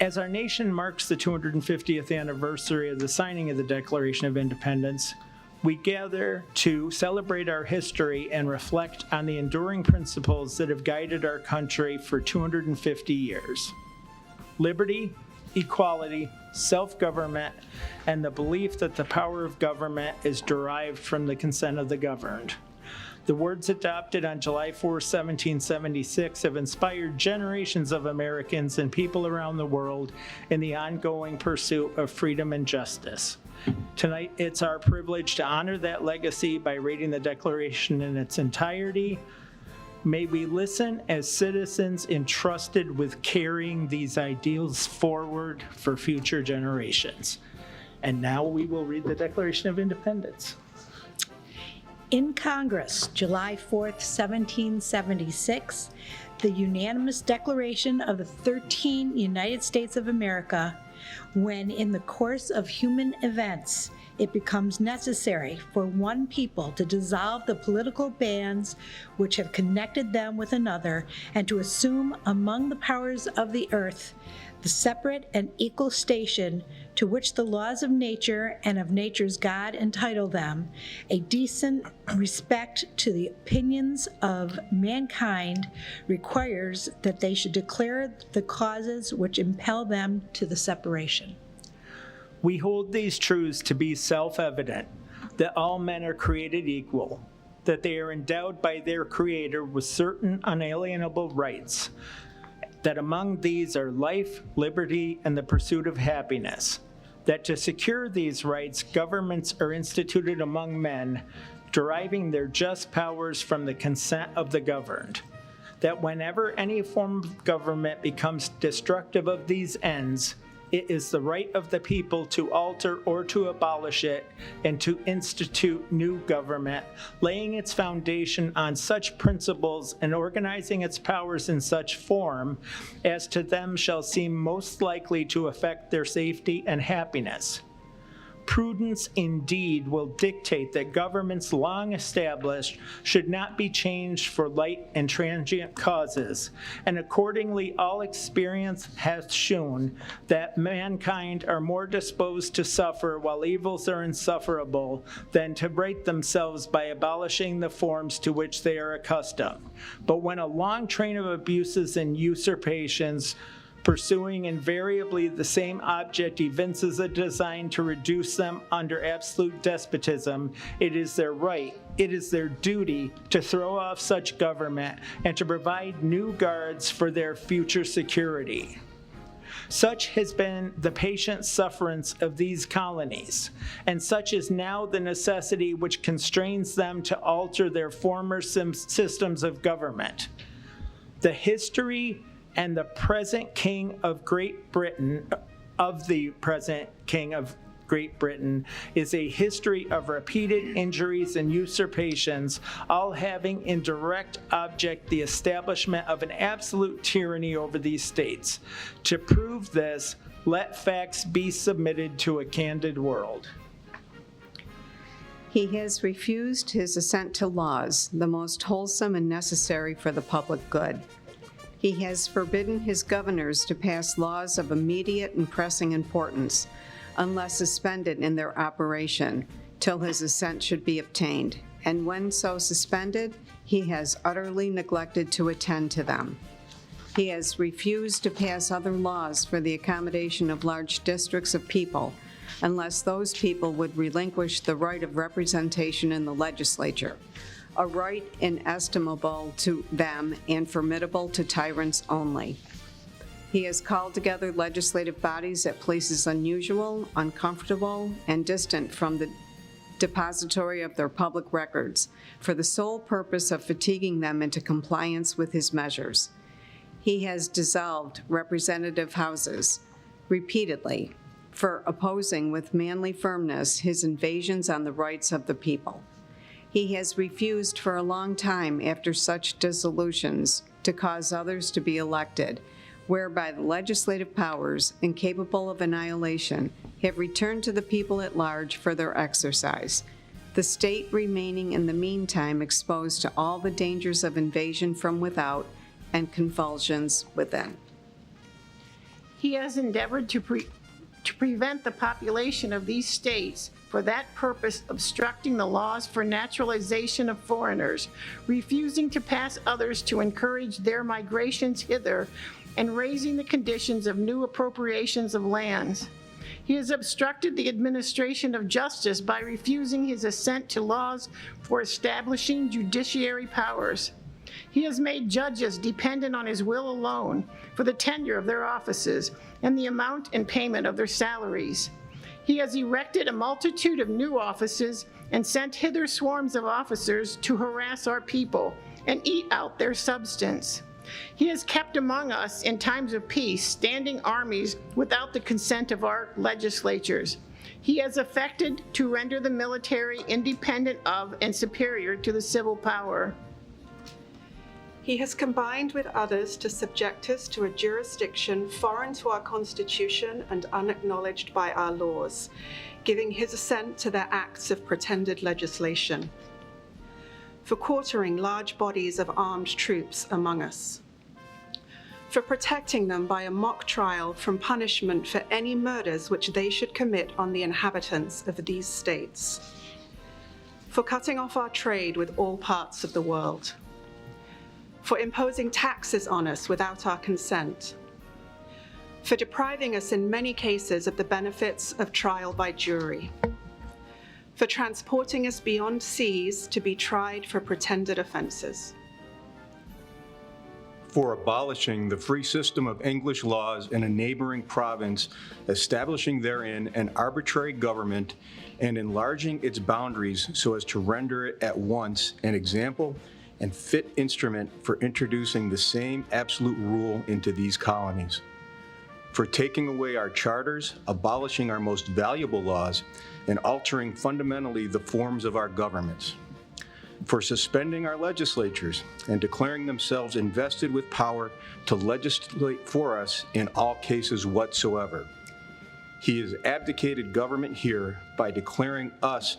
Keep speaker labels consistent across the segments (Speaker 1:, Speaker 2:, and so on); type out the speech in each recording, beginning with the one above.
Speaker 1: As our nation marks the 250th anniversary of the signing of the Declaration of Independence, we gather to celebrate our history and reflect on the enduring principles that have guided our country for 250 years. Liberty, equality, self-government, and the belief that the power of government is derived from the consent of the governed. The words adopted on July 4, 1776 have inspired generations of Americans and people around the world in the ongoing pursuit of freedom and justice. Tonight, it's our privilege to honor that legacy by reading the Declaration in its entirety. May we listen as citizens entrusted with carrying these ideals forward for future generations. And now we will read the Declaration of Independence.
Speaker 2: In Congress, July 4th, 1776, the unanimous declaration of the 13 United States of America, when in the course of human events it becomes necessary for one people to dissolve the political bands which have connected them with another, and to assume among the powers of the earth the separate and equal station to which the laws of nature and of nature's God entitle them, a decent respect to the opinions of mankind requires that they should declare the causes which impel them to the separation.
Speaker 1: We hold these truths to be self-evident, that all men are created equal, that they are endowed by their Creator with certain unalienable rights, that among these are life, liberty, and the pursuit of happiness, that to secure these rights, governments are instituted among men, deriving their just powers from the consent of the governed, that whenever any form of government becomes destructive of these ends, it is the right of the people to alter or to abolish it and to institute new government, laying its foundation on such principles and organizing its powers in such form as to them shall seem most likely to affect their safety and happiness. Prudence indeed will dictate that governments long established should not be changed for light and transient causes, and accordingly all experience hath shown that mankind are more disposed to suffer while evils are insufferable than to right themselves by abolishing the forms to which they are accustomed. But when a long train of abuses and usurpations pursuing invariably the same object evinces a design to reduce them under absolute despotism, it is their right, it is their duty to throw off such government and to provide new guards for their future security. Such has been the patient sufferance of these colonies, and such is now the necessity which constrains them to alter their former systems of government. The history and the present King of Great Britain, is a history of repeated injuries and usurpations, all having in direct object the establishment of an absolute tyranny over these states. To prove this, let facts be submitted to a candid world.
Speaker 3: He has refused his assent to laws, the most wholesome and necessary for the public good. He has forbidden his governors to pass laws of immediate and pressing importance, unless suspended in their operation, till his assent should be obtained. And when so suspended, he has utterly neglected to attend to them. He has refused to pass other laws for the accommodation of large districts of people, unless those people would relinquish the right of representation in the legislature, a right inestimable to them and formidable to tyrants only. He has called together legislative bodies at places unusual, uncomfortable, and distant from the depository of their public records, for the sole purpose of fatiguing them into compliance with his measures. He has dissolved representative houses repeatedly for opposing with manly firmness his invasions on the rights of the people. He has refused for a long time after such dissolutions to cause others to be elected, whereby the legislative powers, incapable of annihilation, have returned to the people at large for their exercise, the state remaining in the meantime exposed to all the dangers of invasion from without and convulsions within.
Speaker 4: He has endeavored to prevent the population of these states for that purpose obstructing the laws for naturalization of foreigners, refusing to pass others to encourage their migrations hither, and raising the conditions of new appropriations of lands. He has obstructed the administration of justice by refusing his assent to laws for establishing judiciary powers. He has made judges dependent on his will alone for the tenure of their offices and the amount and payment of their salaries. He has erected a multitude of new offices and sent hither swarms of officers to harass our people and eat out their substance. He has kept among us in times of peace standing armies without the consent of our legislatures. He has affected to render the military independent of and superior to the civil power.
Speaker 5: He has combined with others to subject us to a jurisdiction foreign to our Constitution and unacknowledged by our laws, giving his assent to their acts of pretended legislation. For quartering large bodies of armed troops among us. For protecting them by a mock trial from punishment for any murders which they should commit on the inhabitants of these states. For cutting off our trade with all parts of the world. For imposing taxes on us without our consent. For depriving us in many cases of the benefits of trial by jury. For transporting us beyond seas to be tried for pretended offenses.
Speaker 6: For abolishing the free system of English laws in a neighboring province, establishing therein an arbitrary government, and enlarging its boundaries so as to render it at once an example and fit instrument for introducing the same absolute rule into these colonies. For taking away our charters, abolishing our most valuable laws, and altering fundamentally the forms of our governments. For suspending our legislatures and declaring themselves invested with power to legislate for us in all cases whatsoever. He has abdicated government here by declaring us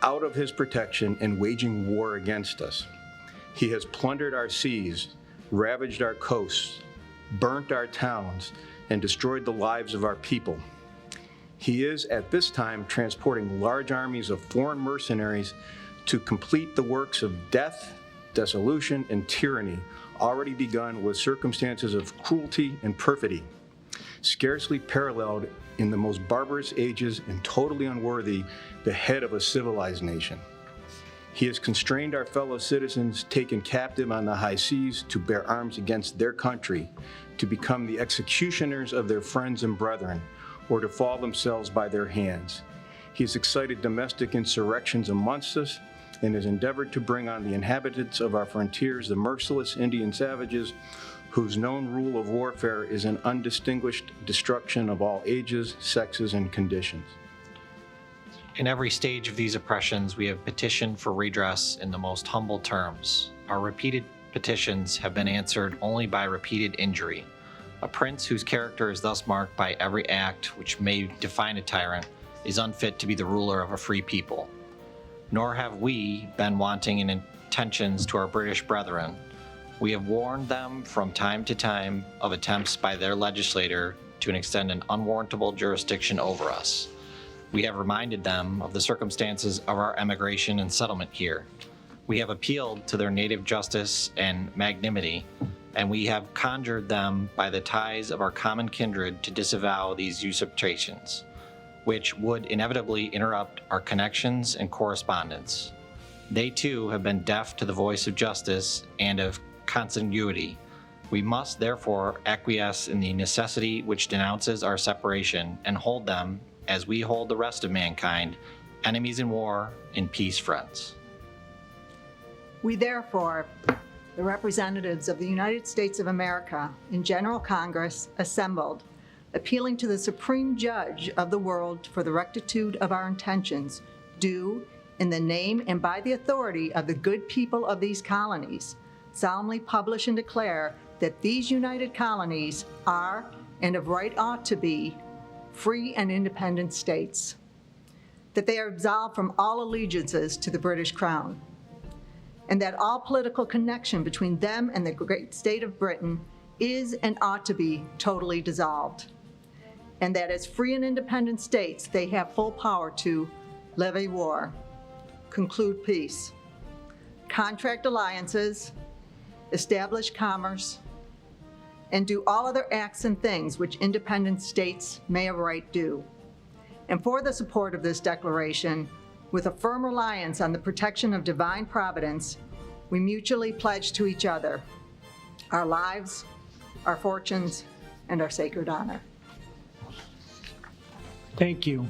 Speaker 6: out of his protection and waging war against us. He has plundered our seas, ravaged our coasts, burnt our towns, and destroyed the lives of our people. He is at this time transporting large armies of foreign mercenaries to complete the works of death, dissolution, and tyranny already begun with circumstances of cruelty and perfidy, scarcely paralleled in the most barbarous ages and totally unworthy the head of a civilized nation. He has constrained our fellow citizens taken captive on the high seas to bear arms against their country, to become the executioners of their friends and brethren, or to fall themselves by their hands. He has excited domestic insurrections amongst us and has endeavored to bring on the inhabitants of our frontiers the merciless Indian savages whose known rule of warfare is an undistinguished destruction of all ages, sexes, and conditions.
Speaker 7: In every stage of these oppressions, we have petitioned for redress in the most humble terms. Our repeated petitions have been answered only by repeated injury. A prince whose character is thus marked by every act which may define a tyrant is unfit to be the ruler of a free people. Nor have we been wanting in intentions to our British brethren. We have warned them from time to time of attempts by their legislator to extend an unwarrantable jurisdiction over us. We have reminded them of the circumstances of our emigration and settlement here. We have appealed to their native justice and magnanimity, and we have conjured them by the ties of our common kindred to disavow these usurpations, which would inevitably interrupt our connections and correspondence. They too have been deaf to the voice of justice and of consanguinity. We must therefore acquiesce in the necessity which denounces our separation and hold them, as we hold the rest of mankind, enemies in war, in peace friends.
Speaker 8: We therefore, the representatives of the United States of America in General Congress assembled, appealing to the Supreme Judge of the world for the rectitude of our intentions, do, in the name and by the authority of the good people of these colonies, solemnly publish and declare that these united colonies are, and of right ought to be, free and independent states, that they are absolved from all allegiances to the British Crown, and that all political connection between them and the great state of Britain is and ought to be totally dissolved, and that as free and independent states, they have full power to levy war, conclude peace, contract alliances, establish commerce, and do all other acts and things which independent states may of right do. And for the support of this declaration, with a firm reliance on the protection of divine providence, we mutually pledge to each other our lives, our fortunes, and our sacred honor.
Speaker 1: Thank you.